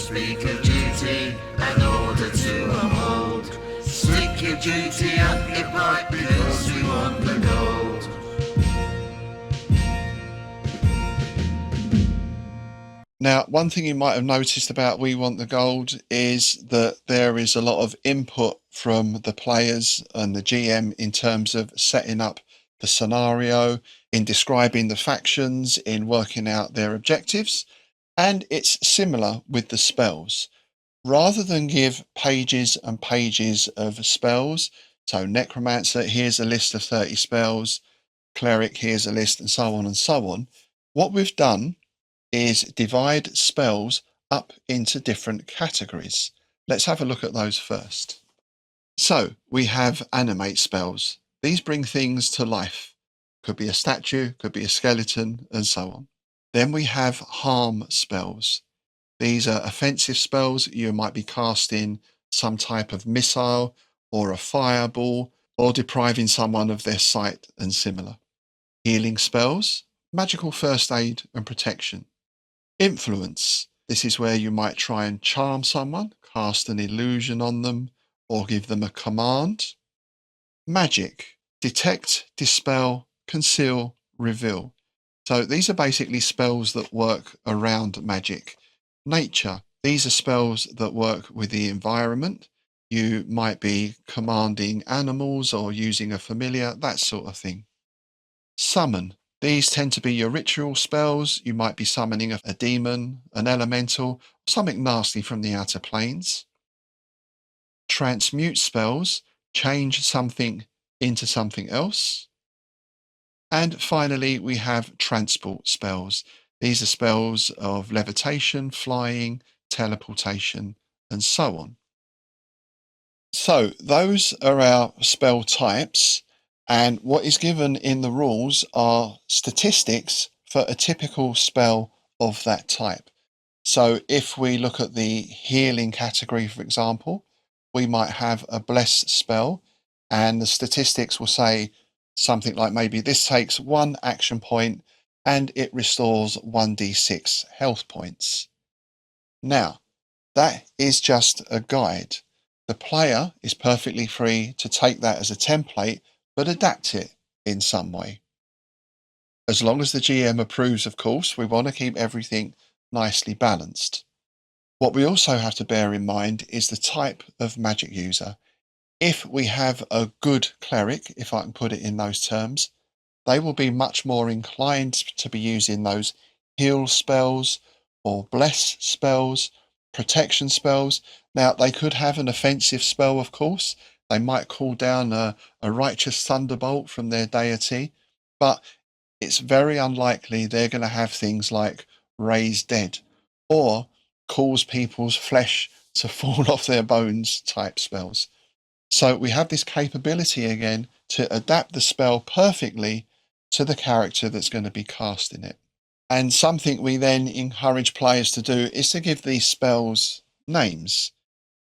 speak of duty, an order to uphold. Stick your duty up your pipe because we want the gold. Now, one thing you might have noticed about We Want the Gold is that there is a lot of input from the players and the GM in terms of setting up the scenario, in describing the factions, in working out their objectives, and it's similar with the spells. Rather than give pages and pages of spells, so necromancer, here's a list of 30 spells, cleric, here's a list, and so on, what we've done is divide spells up into different categories. Let's have a look at those first. So we have animate spells. These bring things to life. Could be a statue, could be a skeleton, and so on. Then we have harm spells. These are offensive spells. You might be casting some type of missile or a fireball or depriving someone of their sight and similar. Healing spells, magical first aid and protection. Influence. This is where you might try and charm someone, cast an illusion on them, or give them a command. Magic. Detect, dispel, conceal, reveal. So these are basically spells that work around magic. Nature. These are spells that work with the environment. You might be commanding animals or using a familiar, that sort of thing. Summon. These tend to be your ritual spells. You might be summoning a demon, an elemental, something nasty from the outer planes. Transmute spells, change something into something else. And finally, we have transport spells. These are spells of levitation, flying, teleportation, and so on. So those are our spell types. And what is given in the rules are statistics for a typical spell of that type. So if we look at the healing category, for example, we might have a bless spell, and the statistics will say something like maybe this takes 1 action point and it restores 1d6 health points. Now, that is just a guide. The player is perfectly free to take that as a template but adapt it in some way. As long as the GM approves, of course, we want to keep everything nicely balanced. What we also have to bear in mind is the type of magic user. If we have a good cleric, if I can put it in those terms, they will be much more inclined to be using those heal spells or bless spells, protection spells. Now, they could have an offensive spell, of course. They might call down a righteous thunderbolt from their deity, but it's very unlikely they're going to have things like raise dead or cause people's flesh to fall off their bones type spells. So we have this capability again to adapt the spell perfectly to the character that's going to be casting it. And something we then encourage players to do is to give these spells names.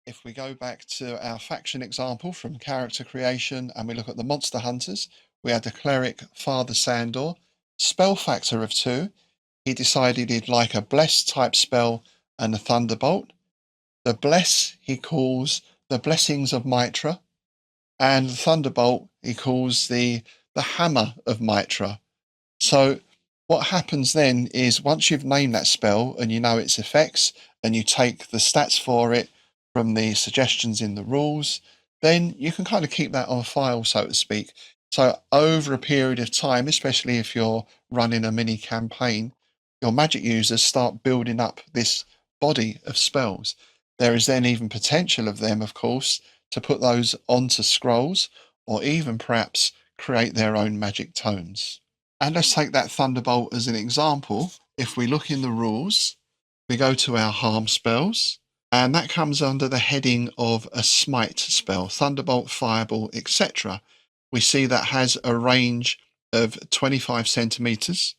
If we go back to our faction example from character creation and we look at the monster hunters, we had the cleric Father Sandor, spell factor of 2. He decided he'd like a bless type spell and a thunderbolt. The bless he calls the blessings of Mitra, and the thunderbolt he calls the hammer of Mitra. So what happens then is once you've named that spell and you know its effects and you take the stats for it from the suggestions in the rules, then you can kind of keep that on file, so to speak. So over a period of time, especially if you're running a mini campaign, your magic users start building up this body of spells. There is then even potential of them, of course, to put those onto scrolls or even perhaps create their own magic tomes. And let's take that thunderbolt as an example. If we look in the rules, we go to our harm spells, and that comes under the heading of a smite spell, thunderbolt, fireball, etc. We see that has a range of 25 centimeters.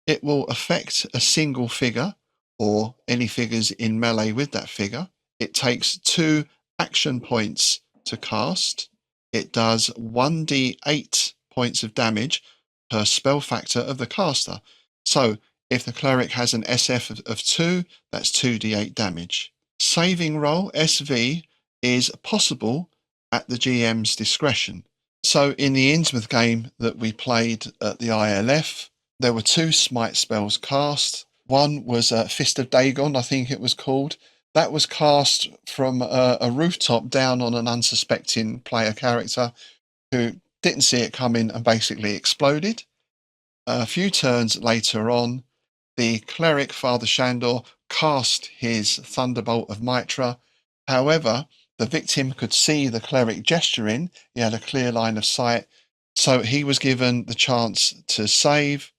It will affect a single figure or any figures in melee with that figure. It takes 2 action points to cast. It does 1d8 points of damage per spell factor of the caster. So If the cleric has an SF of 2, that's 2d8 damage. Saving roll, SV, is possible at the GM's discretion. So in the Innsmouth game that we played at the ILF, there were 2 smite spells cast. One was Fist of Dagon, I think it was called. That was cast from a rooftop down on an unsuspecting player character who didn't see it coming and basically exploded. A few turns later on, the cleric, Father Shandor, cast his Thunderbolt of Mitra. However, the victim could see the cleric gesturing. He had a clear line of sight. So he was given the chance to save.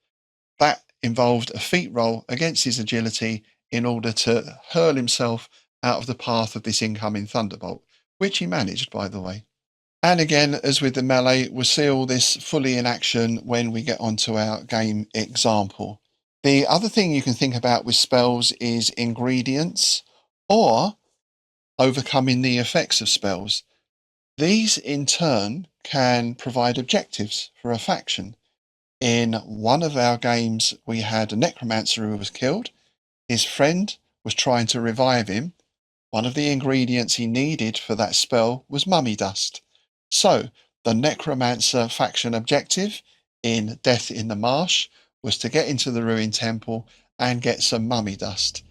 That involved a feat roll against his agility in order to hurl himself out of the path of this incoming Thunderbolt, which he managed, by the way. And again, as with the melee, we'll see all this fully in action when we get onto our game example. The other thing you can think about with spells is ingredients or overcoming the effects of spells. These in turn can provide objectives for a faction. In one of our games, we had a necromancer who was killed. His friend was trying to revive him. One of the ingredients he needed for that spell was mummy dust. So the necromancer faction objective in Death in the Marsh was to get into the ruined temple and get some mummy dust.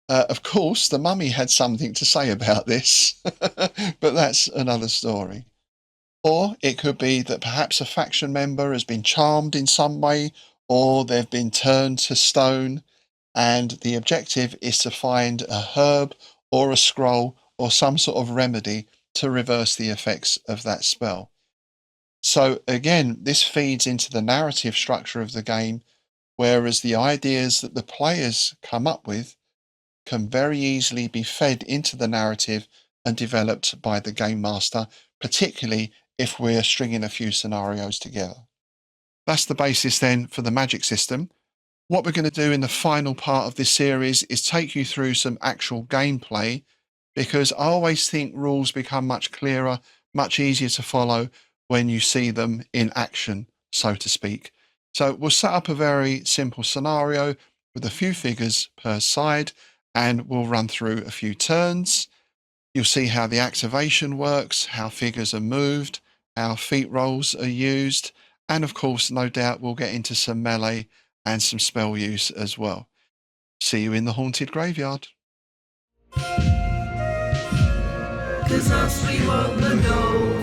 Of course, the mummy had something to say about this, but that's another story. Or it could be that perhaps a faction member has been charmed in some way, or they've been turned to stone, and the objective is to find a herb or a scroll or some sort of remedy to reverse the effects of that spell. So again, this feeds into the narrative structure of the game, whereas the ideas that the players come up with can very easily be fed into the narrative and developed by the game master, particularly if we're stringing a few scenarios together. That's the basis then for the magic system. What we're going to do in the final part of this series is take you through some actual gameplay, because I always think rules become much clearer, much easier to follow when you see them in action, so to speak. So we'll set up a very simple scenario with a few figures per side, and we'll run through a few turns. You'll see how the activation works, how figures are moved, how feat rolls are used, and of course, no doubt we'll get into some melee and some spell use as well. See you in the haunted graveyard. 'Cause us we want the gold.